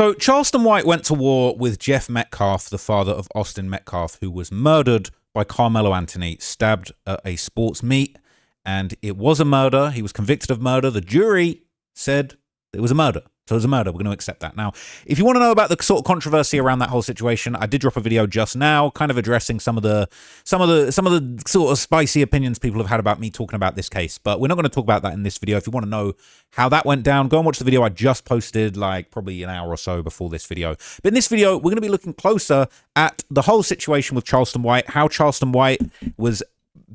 So Charleston White went to war with Jeff Metcalf, the father of Austin Metcalf, who was murdered by Carmelo Anthony, stabbed at a sports meet. And it was a murder. He was convicted of murder. The jury said it was a murder. So it was a murder. We're going to accept that. Now, if you want to know about the sort of controversy around that whole situation, I did drop a video just now, kind of addressing some of the sort of spicy opinions people have had about me talking about this case. But we're not going to talk about that in this video. If you want to know how that went down, go and watch the video I just posted, like probably an hour or so before this video. But in this video, we're going to be looking closer at the whole situation with Charleston White, how Charleston White was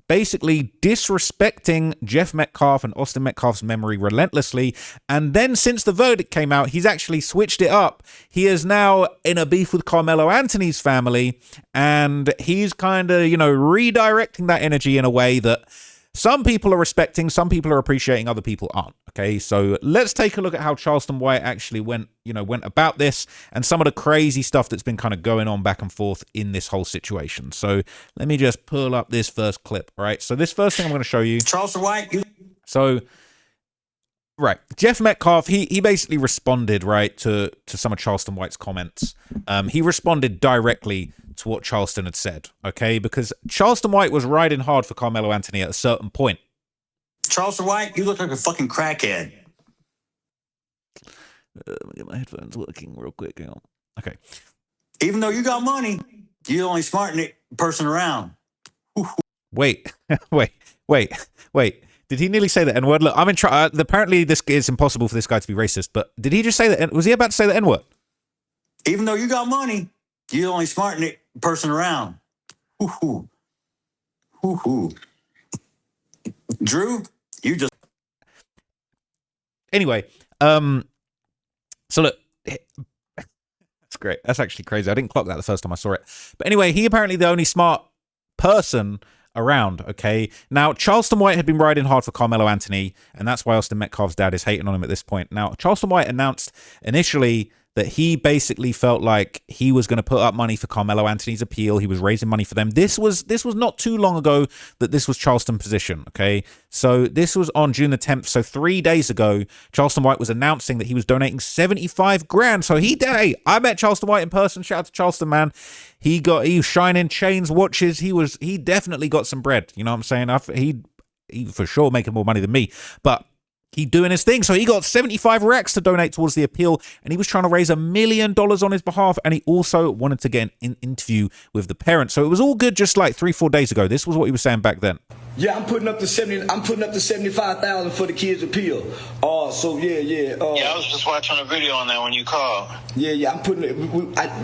basically disrespecting Jeff Metcalf and Austin Metcalf's memory relentlessly. And then since the verdict came out, he's actually switched it up. He is now in a beef with Carmelo Anthony's family, and he's kind of, redirecting that energy in a way that some people are respecting, some people are appreciating, other people aren't. Okay, so let's take a look at how Charleston White actually went about this and some of the crazy stuff that's been kind of going on back and forth in this whole situation. So let me just pull up this first clip, right? So this first thing I'm going to show you. Charleston White. So, right, Jeff Metcalf, he basically responded, right, to some of Charleston White's comments. He responded directly to what Charleston had said, okay? Because Charleston White was riding hard for Carmelo Anthony at a certain point. Charleston White, you look like a fucking crackhead. Let me get my headphones working real quick. Hang on. Okay. Even though you got money, you're the only smart person around. Wait. Did he nearly say the N-word? Look, I'm in trouble. Apparently, this is impossible for this guy to be racist, but did he just say that? Was he about to say the N-word? Even though you got money, you're the only smart person around. Drew, you just... Anyway, so look, that's great. That's actually crazy. I didn't clock that the first time I saw it. But anyway, he apparently the only smart person around, okay? Now, Charleston White had been riding hard for Carmelo Anthony, and that's why Austin Metcalf's dad is hating on him at this point. Now, Charleston White announced initially that he basically felt like he was going to put up money for Carmelo Anthony's appeal. He was raising money for them. This was not too long ago that this was Charleston's position, okay? So this was on June the 10th. So 3 days ago, Charleston White was announcing that he was donating 75 grand. So I met Charleston White in person. Shout out to Charleston, man. He was shining chains, watches. He definitely got some bread. You know what I'm saying? He for sure making more money than me, but he doing his thing. So he got 75 racks to donate towards the appeal, and he was trying to raise $1 million on his behalf, and he also wanted to get an interview with the parents. So it was all good just like 3-4 days ago. This was what he was saying back then. Yeah, I'm putting up the 75,000 for the kids' appeal. Yeah, I was just watching a video on that when you called. Yeah, I'm putting it.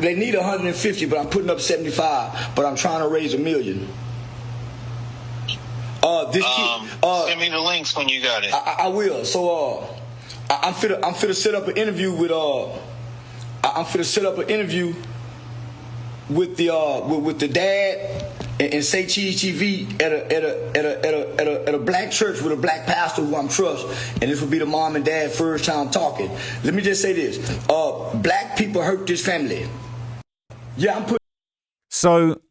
They need 150, but I'm putting up 75. But I'm trying to raise $1 million. Send me the links when you got it. I will. So I'm finna set up an interview with with the dad and Say Cheese TV at a black church with a black pastor who I'm trust, and this will be the mom and dad first time talking. Let me just say this: black people hurt this family. Yeah, I'm putting. So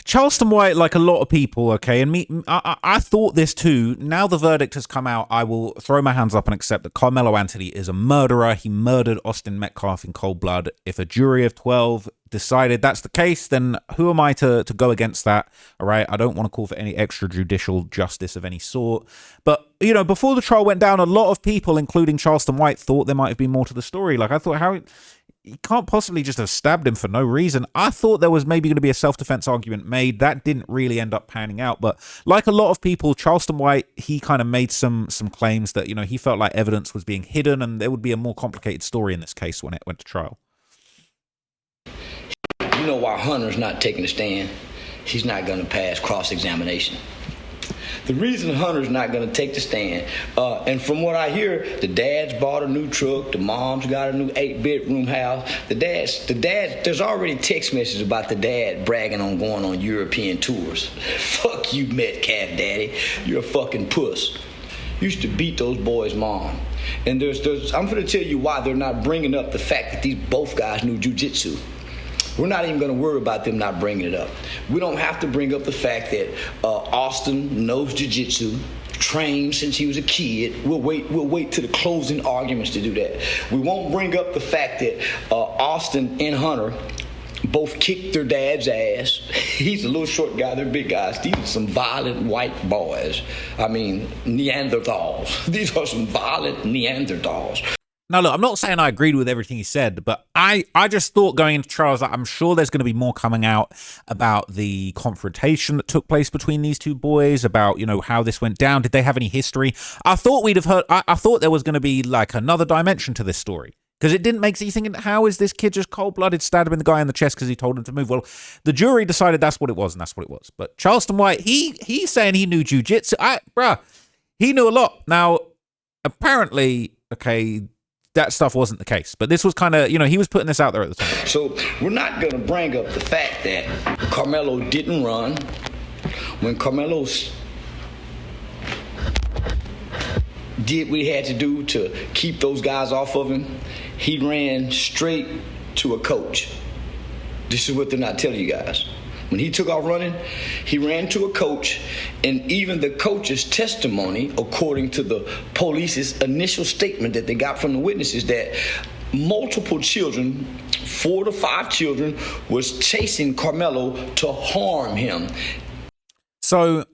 Charleston White, like a lot of people, okay, and me, I thought this too. Now the verdict has come out, I will throw my hands up and accept that Carmelo Anthony is a murderer. He murdered Austin Metcalf in cold blood. If a jury of 12 decided that's the case, then who am I to go against that? All right, I don't want to call for any extrajudicial justice of any sort. But, before the trial went down, a lot of people, including Charleston White, thought there might have been more to the story. Like, I thought, he can't possibly just have stabbed him for no reason. I thought there was maybe going to be a self-defense argument made. That didn't really end up panning out. But like a lot of people, Charleston White, he kind of made some claims that, he felt like evidence was being hidden and there would be a more complicated story in this case when it went to trial. You know why Hunter's not taking a stand? He's not going to pass cross-examination. The reason Hunter's not going to take the stand, and from what I hear, the dad's bought a new truck, the mom's got a new 8-bedroom house. The dad, there's already text messages about the dad bragging on going on European tours. Fuck you, Metcalf daddy. You're a fucking puss. Used to beat those boys' mom. And I'm going to tell you why they're not bringing up the fact that these both guys knew jujitsu. We're not even going to worry about them not bringing it up. We don't have to bring up the fact that Austin knows jiu-jitsu, trained since he was a kid. We'll wait to the closing arguments to do that. We won't bring up the fact that Austin and Hunter both kicked their dad's ass. He's a little short guy, they're big guys. These are some violent white boys. I mean, Neanderthals. These are some violent Neanderthals. Now, look, I'm not saying I agreed with everything he said, but I just thought going into trials, like, I'm sure there's going to be more coming out about the confrontation that took place between these two boys, about, you know, how this went down. Did they have any history? I thought we'd have heard, I thought there was going to be like another dimension to this story. Because it didn't make you thinking, how is this kid just cold-blooded stabbing the guy in the chest because he told him to move? Well, the jury decided that's what it was, and that's what it was. But Charleston White, he's saying he knew jiu-jitsu. He knew a lot. Now, apparently, okay, that stuff wasn't the case. But this was kind of, you know, he was putting this out there at the time. So we're not going to bring up the fact that Carmelo didn't run. When Carmelo did what he had to do to keep those guys off of him, he ran straight to a coach. This is what they're not telling you guys. When he took off running, he ran to a coach, and even the coach's testimony, according to the police's initial statement that they got from the witnesses, that multiple children, 4 to 5 children, was chasing Carmelo to harm him. So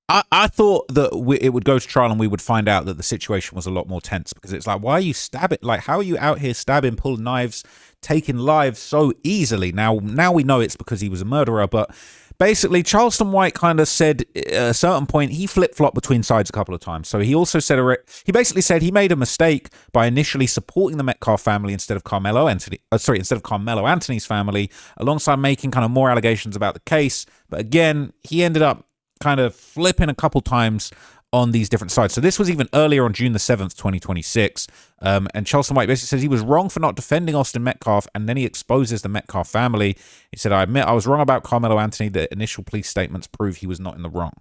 I thought that it would go to trial and we would find out that the situation was a lot more tense, because it's like, why are you stabbing? Like, how are you out here stabbing, pulling knives, taking lives so easily? Now we know it's because he was a murderer, but basically Charleston White kind of said at a certain point he flip-flopped between sides a couple of times. So he also said, he basically said he made a mistake by initially supporting the Metcalf family instead of Carmelo Anthony's family, alongside making kind of more allegations about the case. But again, he ended up kind of flipping a couple times on these different sides. So this was even earlier on June the 7th, 2026. And Charleston White basically says he was wrong for not defending Austin Metcalf, and then he exposes the Metcalf family. He said, I admit I was wrong about Carmelo Anthony. The initial police statements prove he was not in the wrong.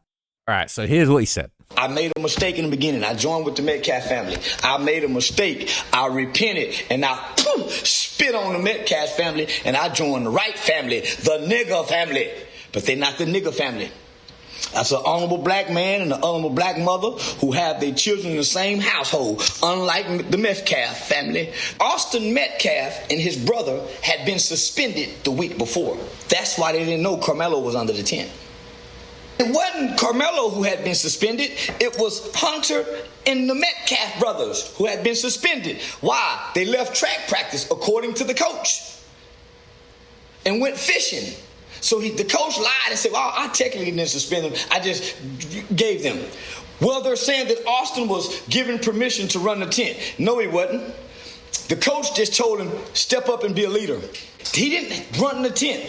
All right, so here's what he said. I made a mistake in the beginning. I joined with the Metcalf family. I made a mistake. I repented, and I spit on the Metcalf family, and I joined the right family, the nigger family. But they're not the nigger family. That's an honorable black man and an honorable black mother who have their children in the same household, unlike the Metcalf family. Austin Metcalf and his brother had been suspended the week before. That's why they didn't know Carmelo was under the tent. It wasn't Carmelo who had been suspended. It was Hunter and the Metcalf brothers who had been suspended. Why? They left track practice, according to the coach, and went fishing. So the coach lied and said, well, I technically didn't suspend them. I just gave them. Well, they're saying that Austin was given permission to run the tent. No, he wasn't. The coach just told him, step up and be a leader. He didn't run the tent.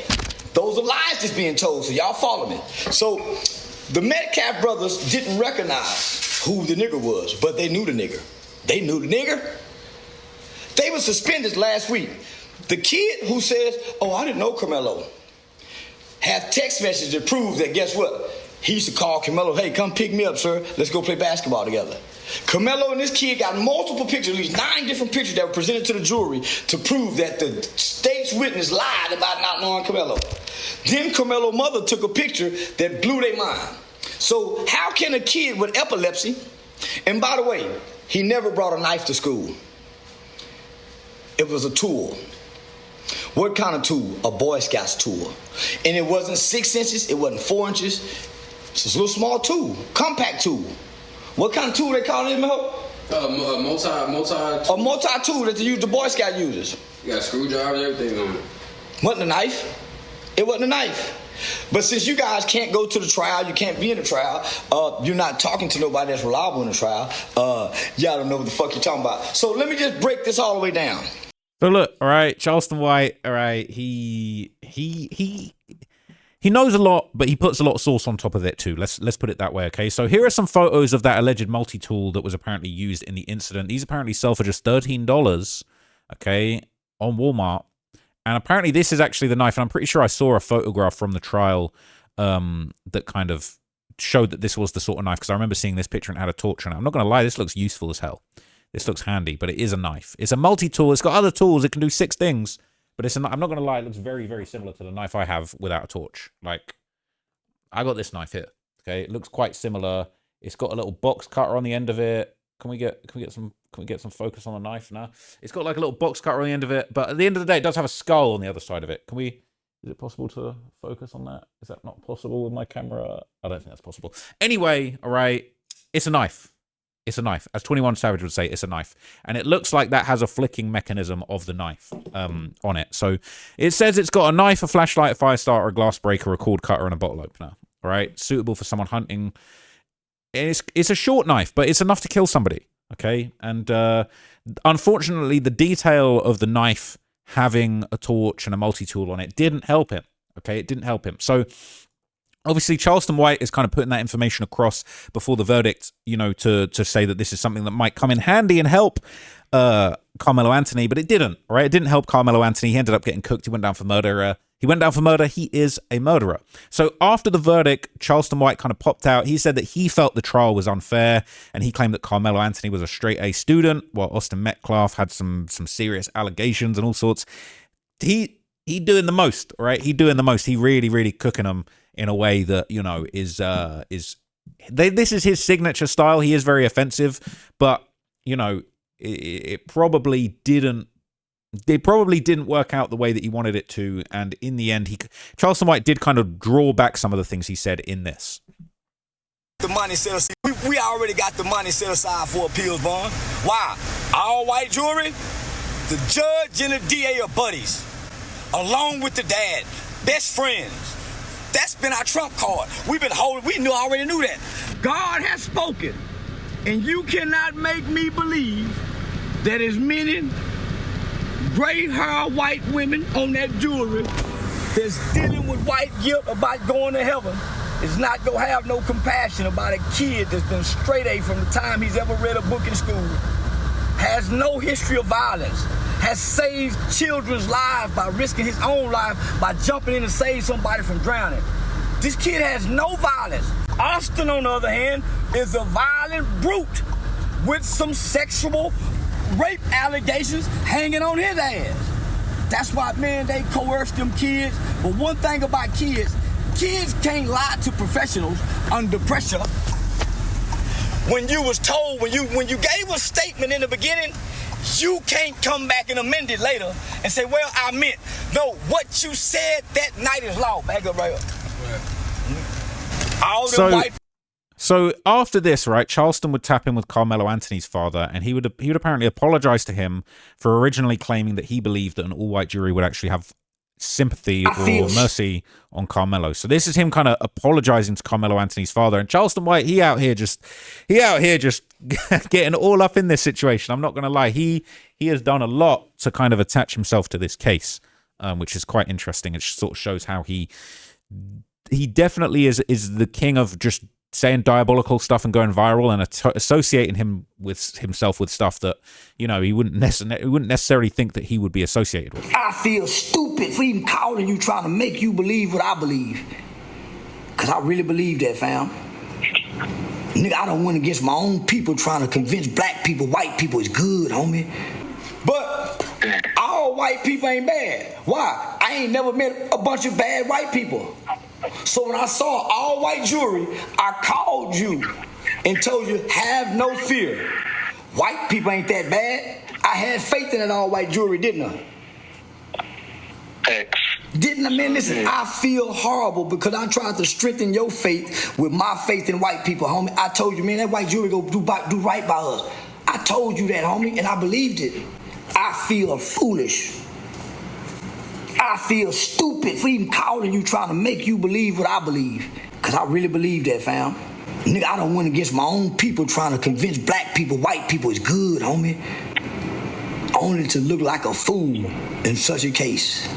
Those are lies that's being told, so y'all follow me. So the Metcalf brothers didn't recognize who the nigger was, but they knew the nigger. They knew the nigger. They were suspended last week. The kid who says, oh, I didn't know Carmelo, have text messages that prove that, guess what? He used to call Carmelo, hey, come pick me up, sir. Let's go play basketball together. Carmelo and this kid got multiple pictures, at least 9 different pictures that were presented to the jury to prove that the state's witness lied about not knowing Carmelo. Then Carmelo's mother took a picture that blew their mind. So how can a kid with epilepsy, and by the way, he never brought a knife to school. It was a tool. What kind of tool? A Boy Scouts tool. And it wasn't 6 inches, it wasn't 4 inches. It's a little small tool, compact tool. What kind of tool they call it, Mel? A multi-tool that the Boy Scout uses. You got screwdrivers, everything on it. Wasn't a knife. It wasn't a knife. But since you guys can't go to the trial, you can't be in the trial, you're not talking to nobody that's reliable in the trial, y'all don't know what the fuck you're talking about. So let me just break this all the way down. So look, all right, Charleston White, all right, he knows a lot, but he puts a lot of sauce on top of it too. Let's put it that way, okay? So here are some photos of that alleged multi-tool that was apparently used in the incident. These apparently sell for just $13, okay, on Walmart. And apparently this is actually the knife, and I'm pretty sure I saw a photograph from the trial that kind of showed that this was the sort of knife, because I remember seeing this picture and it had a torch on it. I'm not going to lie, this looks useful as hell. This looks handy, but it is a knife. It's a multi-tool. It's got other tools. It can do 6 things. But I'm not going to lie, it looks very, very similar to the knife I have without a torch. Like, I got this knife here. Okay, it looks quite similar. It's got a little box cutter on the end of it. Can we get some focus on the knife now? It's got like a little box cutter on the end of it, but at the end of the day, it does have a skull on the other side of it. Is it possible to focus on that? Is that not possible with my camera? I don't think that's possible. Anyway, all right, it's a knife. It's a knife. As 21 Savage would say, it's a knife. And it looks like that has a flicking mechanism of the knife on it. So it says it's got a knife, a flashlight, a fire starter, a glass breaker, a cord cutter, and a bottle opener. All right, suitable for someone hunting. It's a short knife, but it's enough to kill somebody. Okay, and unfortunately, the detail of the knife having a torch and a multi-tool on it didn't help him. Okay, it didn't help him. So obviously, Charleston White is kind of putting that information across before the verdict, you know, to say that this is something that might come in handy and help Carmelo Anthony, but it didn't, right? It didn't help Carmelo Anthony. He ended up getting cooked. He went down for murder. He is a murderer. So after the verdict, Charleston White kind of popped out. He said that he felt the trial was unfair, and he claimed that Carmelo Anthony was a straight A student, while Austin Metcalf had some serious allegations and all sorts. He doing the most, right? He doing the most. He really, really cooking them in a way that, you know, is this is his signature style. He is very offensive, but, you know, it probably didn't work out the way that he wanted it to, and in the end, Charleston White did kind of draw back some of the things he said in this. The money set aside. We already got the money set aside for appeals bond. Why? All white jury, the judge and the DA are buddies, along with the dad, best friends. That's been our trump card. We already knew that. God has spoken, and you cannot make me believe that as many gray hair white women on that jury that's dealing with white guilt about going to heaven is not gonna have no compassion about a kid that's been straight A from the time he's ever read a book in school, has no history of violence, has saved children's lives by risking his own life by jumping in to save somebody from drowning. This kid has no violence. Austin, on the other hand, is a violent brute with some sexual rape allegations hanging on his ass. That's why, man, they coerce them kids. But one thing about kids can't lie to professionals under pressure. When you was told, when you gave a statement in the beginning, you can't come back and amend it later and say, well, I meant. No, what you said that night is law. Back up right up. All the white. So after this, right, Charleston would tap in with Carmelo Anthony's father, and he would apparently apologize to him for originally claiming that he believed that an all-white jury would actually have sympathy or mercy on Carmelo. So this is him kind of apologizing to Carmelo Anthony's father, and Charleston White, he out here just getting all up in this situation. I'm not going to lie, he has done a lot to kind of attach himself to this case, which is quite interesting. It sort of shows how he definitely is the king of just saying diabolical stuff and going viral and associating himself with stuff that, you know, he wouldn't necessarily think that he would be associated with. I feel stupid for even calling you, trying to make you believe what I believe. Because I really believe that, fam. Nigga, I don't win against my own people trying to convince black people white people is good, homie. But all white people ain't bad. Why? I ain't never met a bunch of bad white people. So when I saw all white jury, I called you and told you, have no fear. White people ain't that bad. I had faith in that all white jury, didn't I? X. Didn't I, man? Listen, I feel horrible because I tried to strengthen your faith with my faith in white people, homie. I told you, man, that white jury go do right by us. I told you that, homie, and I believed it. I feel foolish. I feel stupid for even calling you, trying to make you believe what I believe. Because I really believe that, fam. Nigga, I don't win against my own people trying to convince black people white people is good, homie. Only to look like a fool in such a case.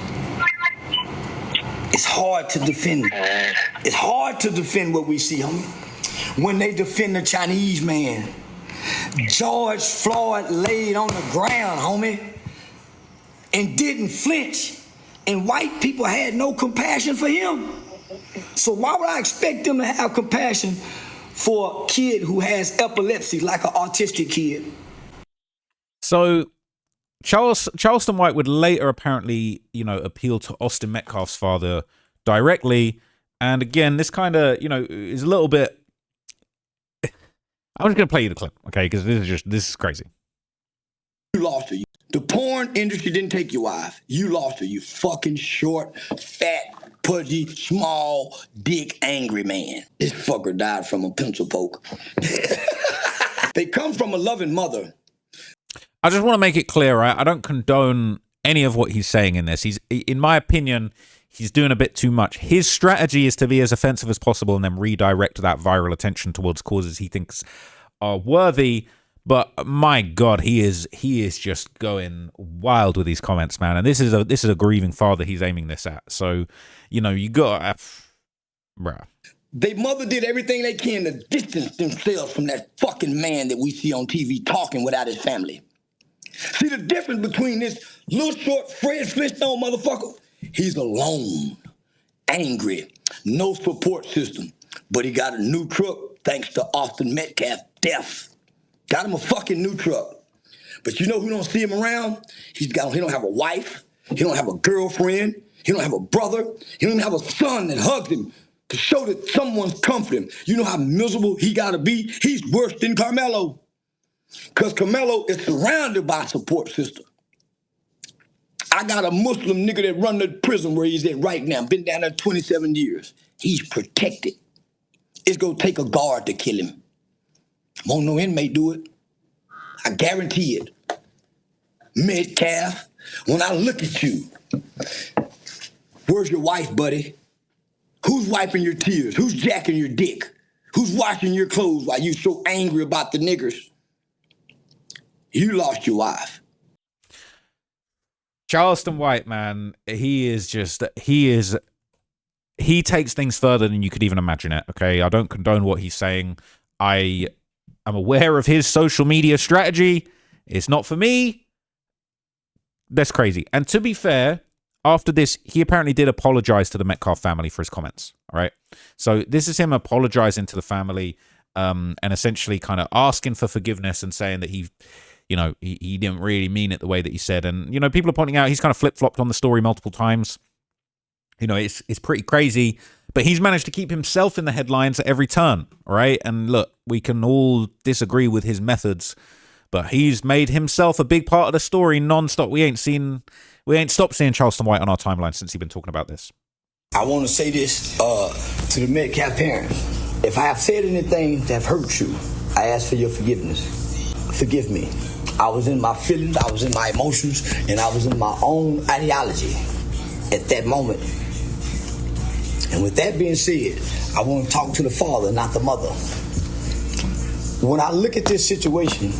It's hard to defend. It's hard to defend what we see, homie. When they defend the Chinese man. George Floyd laid on the ground, homie, and didn't flinch. And white people had no compassion for him. So why would I expect them to have compassion for a kid who has epilepsy, like an autistic kid? So Charleston White would later apparently, you know, appeal to Austin Metcalf's father directly, And again, this kind of, is a little bit. I'm just going to play you the clip, okay? Because this is crazy. You lost her. The porn industry didn't take your wife. You lost her. You fucking short, fat, pudgy, small, dick, angry man. This fucker died from a pencil poke. They come from a loving mother. I just want to make it clear, right? I don't condone any of what he's saying in this. In my opinion, he's doing a bit too much. His strategy is to be as offensive as possible and then redirect that viral attention towards causes he thinks are worthy. But my God, he is just going wild with these comments, man. And this is a grieving father he's aiming this at. So, you got, bruh. Their mother did everything they can to distance themselves from that fucking man that we see on TV talking without his family. See the difference between this little short Fred Flintstone motherfucker? He's alone, angry, no support system. But he got a new truck thanks to Austin Metcalf death. Got him a fucking new truck. But you know who don't see him around? He don't have a wife. He don't have a girlfriend. He don't have a brother. He don't even have a son that hugs him to show that someone's comforting him. You know how miserable he gotta be? He's worse than Carmelo. Because Carmelo is surrounded by a support system. I got a Muslim nigga that run the prison where he's at right now. Been down there 27 years. He's protected. It's gonna take a guard to kill him. Won't no inmate do it. I guarantee it. Metcalf, when I look at you, where's your wife, buddy? Who's wiping your tears? Who's jacking your dick? Who's washing your clothes while you so angry about the niggers? You lost your wife. Charleston White, man, he takes things further than you could even imagine it, okay? I don't condone what he's saying. I am aware of his social media strategy. It's not for me. That's crazy. And to be fair, after this, he apparently did apologize to the Metcalf family for his comments, all right? So this is him apologizing to the family and essentially kind of asking for forgiveness and saying that he didn't really mean it the way that he said. And, people are pointing out he's kind of flip-flopped on the story multiple times. It's pretty crazy, but he's managed to keep himself in the headlines at every turn, all right? And look, we can all disagree with his methods, but he's made himself a big part of the story non-stop. We ain't stopped seeing Charleston White on our timeline since he's been talking about this. I want to say this to the Metcalf parents. If I have said anything that hurt you, I ask for your forgiveness. Forgive me. I was in my feelings, I was in my emotions, and I was in my own ideology at that moment. And with that being said, I want to talk to the father, not the mother. When I look at this situation,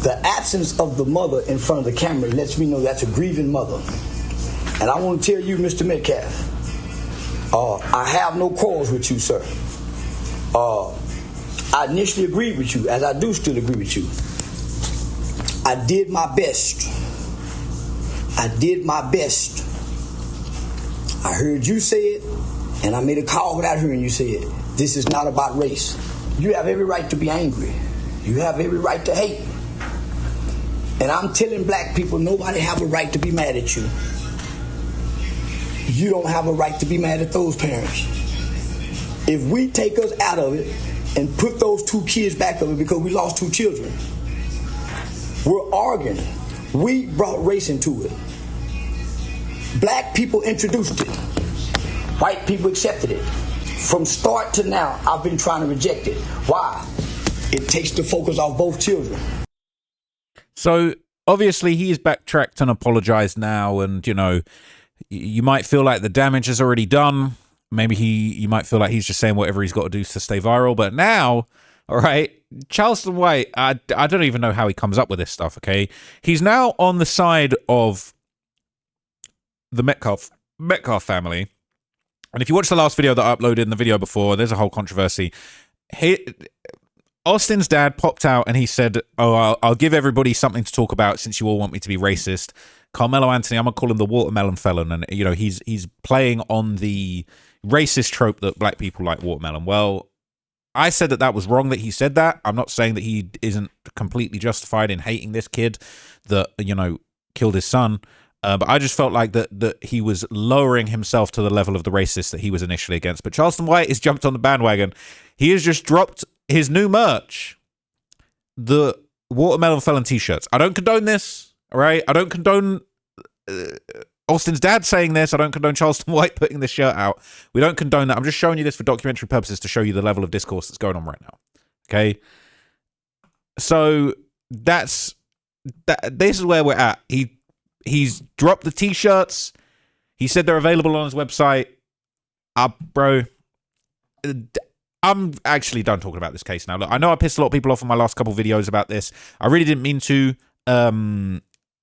the absence of the mother in front of the camera lets me know that's a grieving mother. And I want to tell you, Mr. Metcalf, I have no quarrels with you, sir. I initially agreed with you, as I do still agree with you. I did my best. I heard you say it, and I made a call without hearing you say it. This is not about race. You have every right to be angry. You have every right to hate. And I'm telling black people, nobody have a right to be mad at you. You don't have a right to be mad at those parents. If we take us out of it and put those two kids back of it because we lost two children, we're arguing. We brought race into it. Black people introduced it. White people accepted it. From start to now, I've been trying to reject it. Why? It takes the focus off both children. So obviously he's backtracked and apologized now, and you might feel like the damage is already done. Maybe you might feel like he's just saying whatever he's got to do to stay viral. But now, all right, Charleston White, I don't even know how he comes up with this stuff, okay? He's now on the side of the Metcalf family. And if you watch the last video that I uploaded and the video before, there's a whole controversy. Austin's dad popped out and he said, I'll give everybody something to talk about since you all want me to be racist. Carmelo Anthony, I'm going to call him the watermelon felon. And, he's playing on the racist trope that black people like watermelon. Well, I said that was wrong that he said that. I'm not saying that he isn't completely justified in hating this kid that, killed his son. But I just felt like that he was lowering himself to the level of the racist that he was initially against. But Charleston White has jumped on the bandwagon. He has just dropped his new merch, the Watermelon Felon t-shirts. I don't condone this, all right? I don't condone Austin's dad saying this. I don't condone Charleston White putting this shirt out. We don't condone that. I'm just showing you this for documentary purposes to show you the level of discourse that's going on right now, okay? So this is where we're at. He's dropped the t-shirts. He said they're available on his website. Bro, I'm actually done talking about this case now. Look, I know I pissed a lot of people off in my last couple videos about this. I really didn't mean to.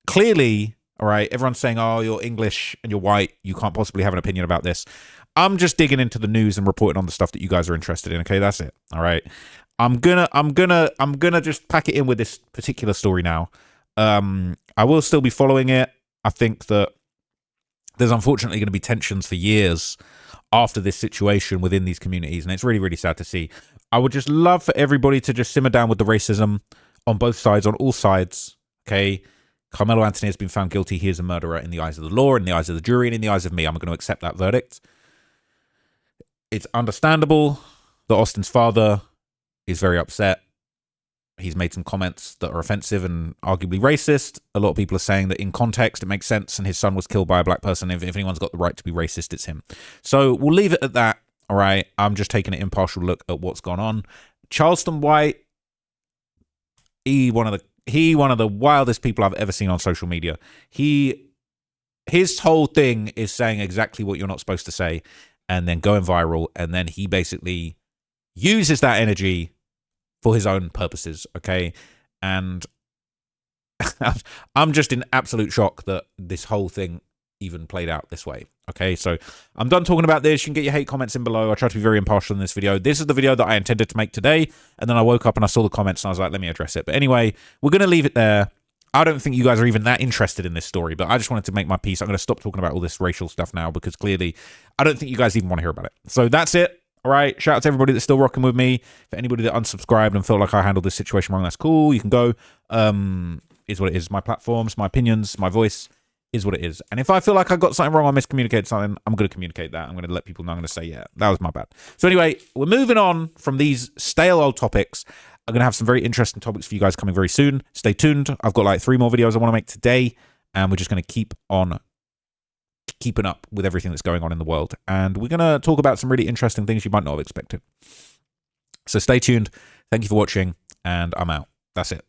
Clearly, all right, everyone's saying, oh, you're English and you're white. You can't possibly have an opinion about this. I'm just digging into the news and reporting on the stuff that you guys are interested in. Okay, that's it. All right. I'm gonna just pack it in with this particular story now. I will still be following it. I think that there's unfortunately going to be tensions for years after this situation within these communities, and it's really, really sad to see. I would just love for everybody to just simmer down with the racism on both sides, on all sides, okay? Carmelo Anthony has been found guilty. He is a murderer in the eyes of the law, in the eyes of the jury, and in the eyes of me. I'm going to accept that verdict. It's understandable that Austin's father is very upset. He's made some comments that are offensive and arguably racist. A lot of people are saying that in context, it makes sense, and his son was killed by a black person. If anyone's got the right to be racist, it's him. So we'll leave it at that, all right? I'm just taking an impartial look at what's gone on. Charleston White, he one of the wildest people I've ever seen on social media. His whole thing is saying exactly what you're not supposed to say and then going viral, and then he basically uses that energy for his own purposes, okay? And I'm just in absolute shock that this whole thing even played out this way, okay? So I'm done talking about this. You can get your hate comments in below. I try to be very impartial in this video. This is the video that I intended to make today, and then I woke up and I saw the comments and I was like, let me address it. But anyway, we're going to leave it there. I don't think you guys are even that interested in this story, but I just wanted to make my piece. I'm going to stop talking about all this racial stuff now because clearly I don't think you guys even want to hear about it. So that's it. All right, shout out to everybody that's still rocking with me. For anybody that unsubscribed and felt like I handled this situation wrong, that's cool. You can go. Is what it is. My platforms, my opinions, my voice is what it is. And if I feel like I got something wrong or miscommunicated something, I'm going to communicate that. I'm going to let people know. I'm going to say, yeah, that was my bad. So anyway, we're moving on from these stale old topics. I'm going to have some very interesting topics for you guys coming very soon. Stay tuned. I've got like 3 more videos I want to make today, and we're just going to keep on keeping up with everything that's going on in the world. And we're going to talk about some really interesting things you might not have expected. So stay tuned. Thank you for watching, and I'm out. That's it.